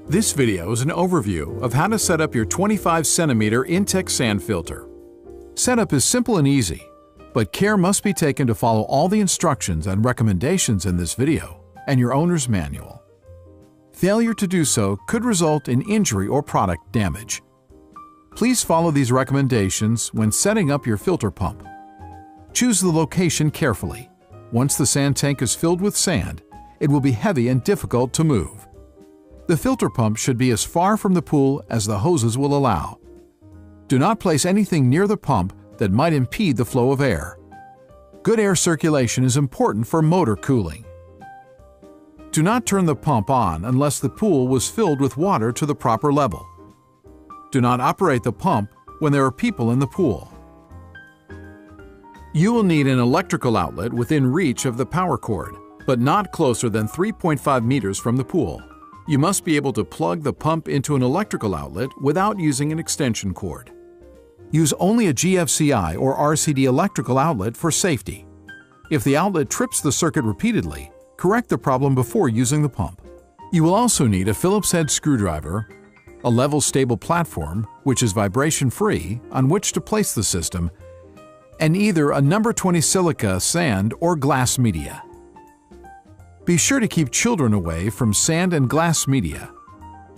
This video is an overview of how to set up your 25 cm Intex sand filter. Setup is simple and easy, but care must be taken to follow all the instructions and recommendations in this video and your owner's manual. Failure to do so could result in injury or product damage. Please follow these recommendations when setting up your filter pump. Choose the location carefully. Once the sand tank is filled with sand, it will be heavy and difficult to move. The filter pump should be as far from the pool as the hoses will allow. Do not place anything near the pump that might impede the flow of air. Good air circulation is important for motor cooling. Do not turn the pump on unless the pool was filled with water to the proper level. Do not operate the pump when there are people in the pool. You will need an electrical outlet within reach of the power cord, but not closer than 3.5 meters from the pool. You must be able to plug the pump into an electrical outlet without using an extension cord. Use only a GFCI or RCD electrical outlet for safety. If the outlet trips the circuit repeatedly, correct the problem before using the pump. You will also need a Phillips head screwdriver, a level stable platform, which is vibration-free, on which to place the system, and either a number 20 silica sand or glass media. Be sure to keep children away from sand and glass media,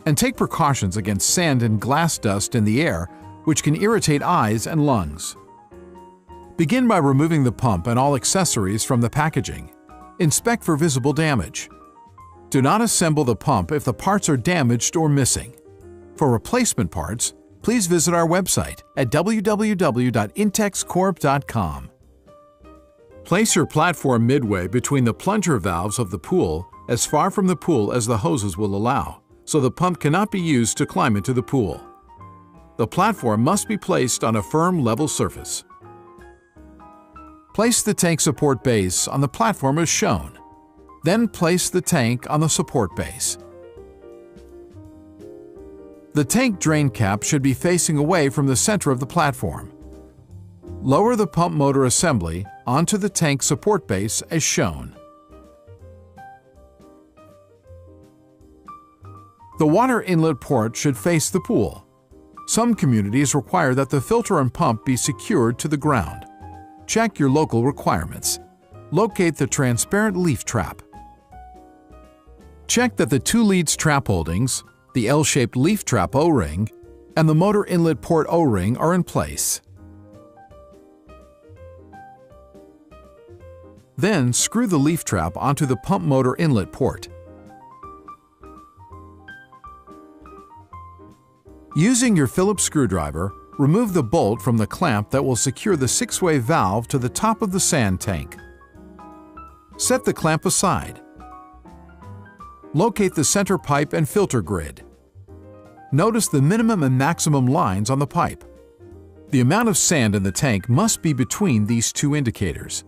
and take precautions against sand and glass dust in the air, which can irritate eyes and lungs. Begin by removing the pump and all accessories from the packaging. Inspect for visible damage. Do not assemble the pump if the parts are damaged or missing. For replacement parts, please visit our website at www.intexcorp.com. Place your platform midway between the plunger valves of the pool, as far from the pool as the hoses will allow, so the pump cannot be used to climb into the pool. The platform must be placed on a firm, level surface. Place the tank support base on the platform as shown. Then place the tank on the support base. The tank drain cap should be facing away from the center of the platform. Lower the pump motor assembly onto the tank support base as shown. The water inlet port should face the pool. Some communities require that the filter and pump be secured to the ground. Check your local requirements. Locate the transparent leaf trap. Check that the two leads trap holdings, the L-shaped leaf trap O-ring, and the motor inlet port O-ring are in place. Then screw the leaf trap onto the pump motor inlet port. Using your Phillips screwdriver, remove the bolt from the clamp that will secure the 6-way valve to the top of the sand tank. Set the clamp aside. Locate the center pipe and filter grid. Notice the minimum and maximum lines on the pipe. The amount of sand in the tank must be between these two indicators.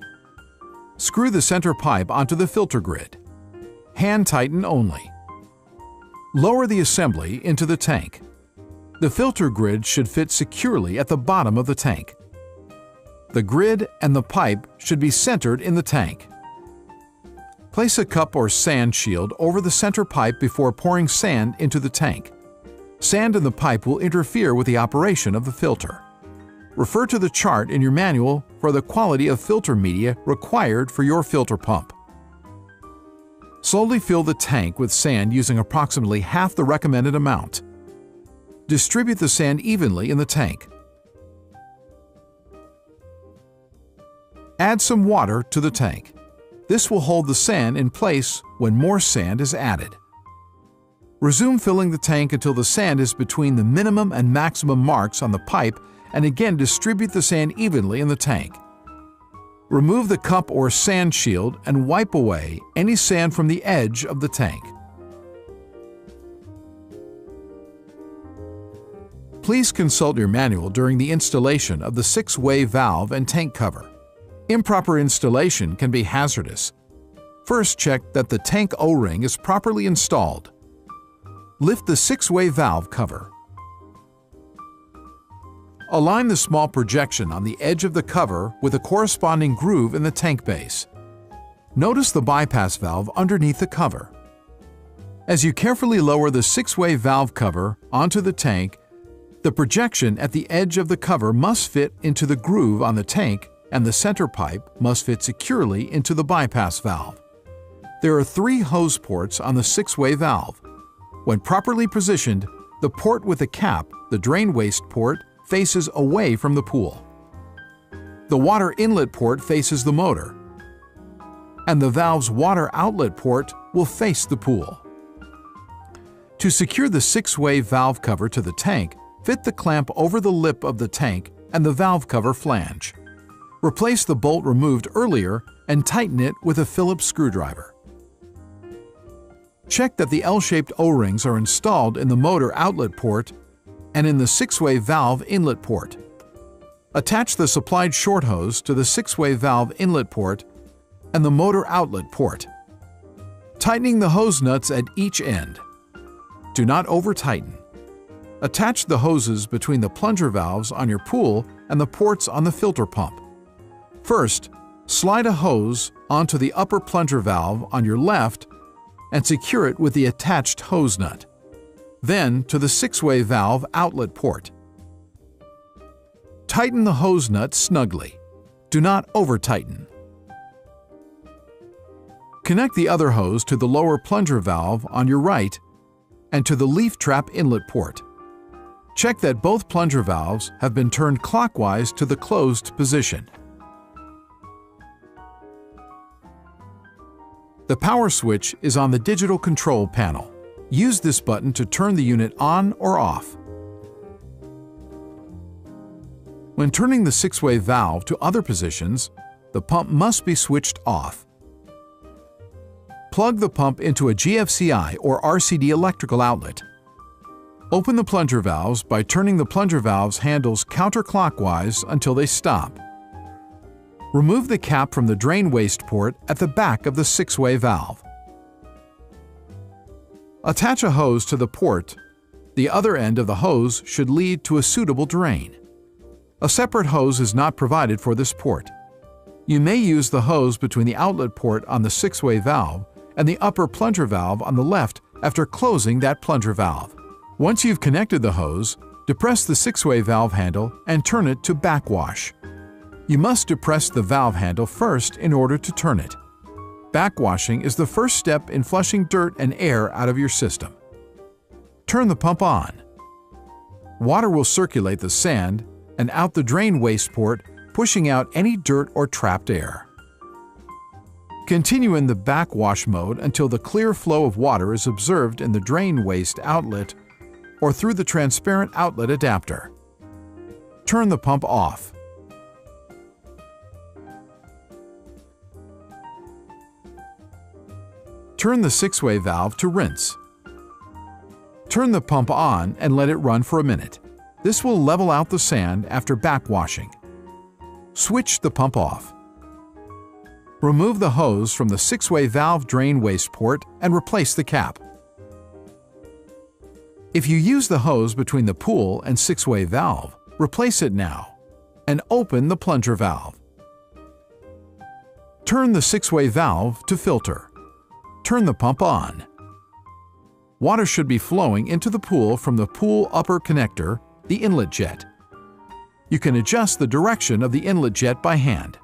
Screw the center pipe onto the filter grid. Hand tighten only. Lower the assembly into the tank. The filter grid should fit securely at the bottom of the tank. The grid and the pipe should be centered in the tank. Place a cup or sand shield over the center pipe before pouring sand into the tank. Sand in the pipe will interfere with the operation of the filter. Refer to the chart in your manual for the quality of filter media required for your filter pump. Slowly fill the tank with sand using approximately half the recommended amount. Distribute the sand evenly in the tank. Add some water to the tank. This will hold the sand in place when more sand is added. Resume filling the tank until the sand is between the minimum and maximum marks on the pipe, and again distribute the sand evenly in the tank. Remove the cup or sand shield and wipe away any sand from the edge of the tank. Please consult your manual during the installation of the 6-way valve and tank cover. Improper installation can be hazardous. First, check that the tank O-ring is properly installed. Lift the 6-way valve cover. Align the small projection on the edge of the cover with a corresponding groove in the tank base. Notice the bypass valve underneath the cover. As you carefully lower the 6-way valve cover onto the tank, the projection at the edge of the cover must fit into the groove on the tank, and the center pipe must fit securely into the bypass valve. There are 3 hose ports on the 6-way valve. When properly positioned, the port with the cap, the drain waste port, faces away from the pool. The water inlet port faces the motor, and the valve's water outlet port will face the pool. To secure the 6-way valve cover to the tank, fit the clamp over the lip of the tank and the valve cover flange. Replace the bolt removed earlier and tighten it with a Phillips screwdriver. Check that the L-shaped O-rings are installed in the motor outlet port and in the 6-way valve inlet port. Attach the supplied short hose to the 6-way valve inlet port and the motor outlet port, tightening the hose nuts at each end. Do not over-tighten. Attach the hoses between the plunger valves on your pool and the ports on the filter pump. First, slide a hose onto the upper plunger valve on your left and secure it with the attached hose nut. Then to the 6-way valve outlet port. Tighten the hose nut snugly. Do not over-tighten. Connect the other hose to the lower plunger valve on your right and to the leaf trap inlet port. Check that both plunger valves have been turned clockwise to the closed position. The power switch is on the digital control panel. Use this button to turn the unit on or off. When turning the 6-way valve to other positions, the pump must be switched off. Plug the pump into a GFCI or RCD electrical outlet. Open the plunger valves by turning the plunger valves handles counterclockwise until they stop. Remove the cap from the drain waste port at the back of the 6-way valve. Attach a hose to the port. The other end of the hose should lead to a suitable drain. A separate hose is not provided for this port. You may use the hose between the outlet port on the 6-way valve and the upper plunger valve on the left after closing that plunger valve. Once you've connected the hose, depress the 6-way valve handle and turn it to backwash. You must depress the valve handle first in order to turn it. Backwashing is the first step in flushing dirt and air out of your system. Turn the pump on. Water will circulate the sand and out the drain waste port, pushing out any dirt or trapped air. Continue in the backwash mode until the clear flow of water is observed in the drain waste outlet or through the transparent outlet adapter. Turn the pump off. Turn the 6-way valve to rinse. Turn the pump on and let it run for a minute. This will level out the sand after backwashing. Switch the pump off. Remove the hose from the 6-way valve drain waste port and replace the cap. If you use the hose between the pool and 6-way valve, replace it now and open the plunger valve. Turn the 6-way valve to filter. Turn the pump on. Water should be flowing into the pool from the pool upper connector, the inlet jet. You can adjust the direction of the inlet jet by hand.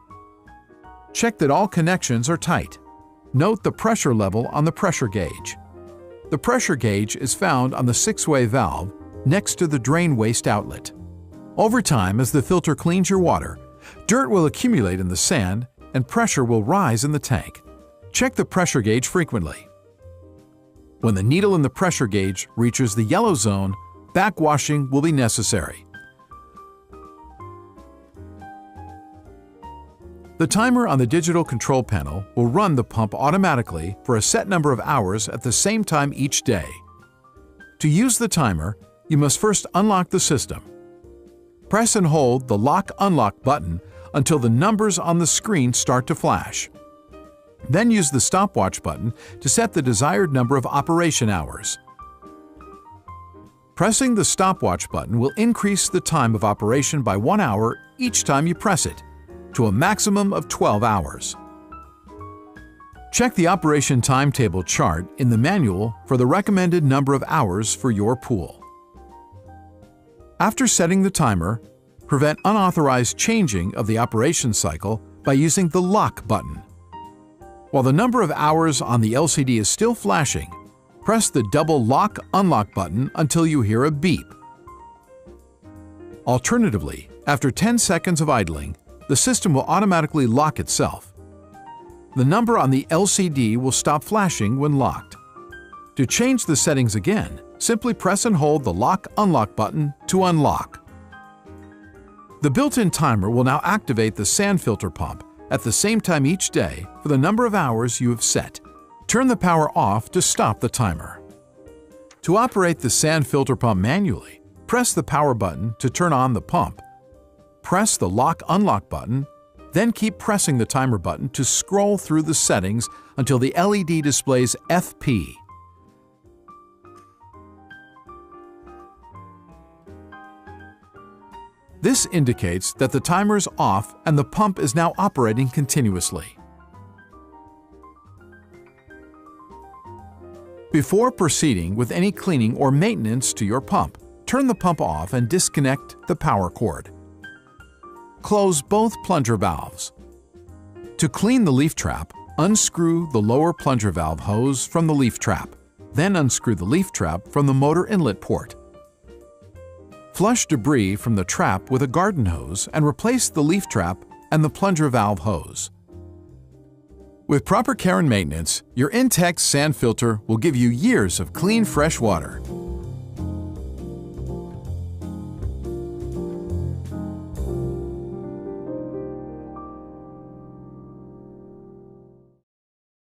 Check that all connections are tight. Note the pressure level on the pressure gauge. The pressure gauge is found on the 6-way valve next to the drain waste outlet. Over time, as the filter cleans your water, dirt will accumulate in the sand and pressure will rise in the tank. Check the pressure gauge frequently. When the needle in the pressure gauge reaches the yellow zone, backwashing will be necessary. The timer on the digital control panel will run the pump automatically for a set number of hours at the same time each day. To use the timer, you must first unlock the system. Press and hold the Lock/Unlock button until the numbers on the screen start to flash. Then use the stopwatch button to set the desired number of operation hours. Pressing the stopwatch button will increase the time of operation by 1 hour each time you press it, to a maximum of 12 hours. Check the operation timetable chart in the manual for the recommended number of hours for your pool. After setting the timer, prevent unauthorized changing of the operation cycle by using the lock button. While the number of hours on the LCD is still flashing, press the double lock/unlock button until you hear a beep. Alternatively, after 10 seconds of idling, the system will automatically lock itself. The number on the LCD will stop flashing when locked. To change the settings again, simply press and hold the lock/unlock button to unlock. The built-in timer will now activate the sand filter pump at the same time each day for the number of hours you have set. Turn the power off to stop the timer. To operate the sand filter pump manually, press the power button to turn on the pump. Press the lock/unlock button, then keep pressing the timer button to scroll through the settings until the LED displays FP. This indicates that the timer is off and the pump is now operating continuously. Before proceeding with any cleaning or maintenance to your pump, turn the pump off and disconnect the power cord. Close both plunger valves. To clean the leaf trap, unscrew the lower plunger valve hose from the leaf trap, then unscrew the leaf trap from the motor inlet port. Flush debris from the trap with a garden hose and replace the leaf trap and the plunger valve hose. With proper care and maintenance, your Intex sand filter will give you years of clean, fresh water.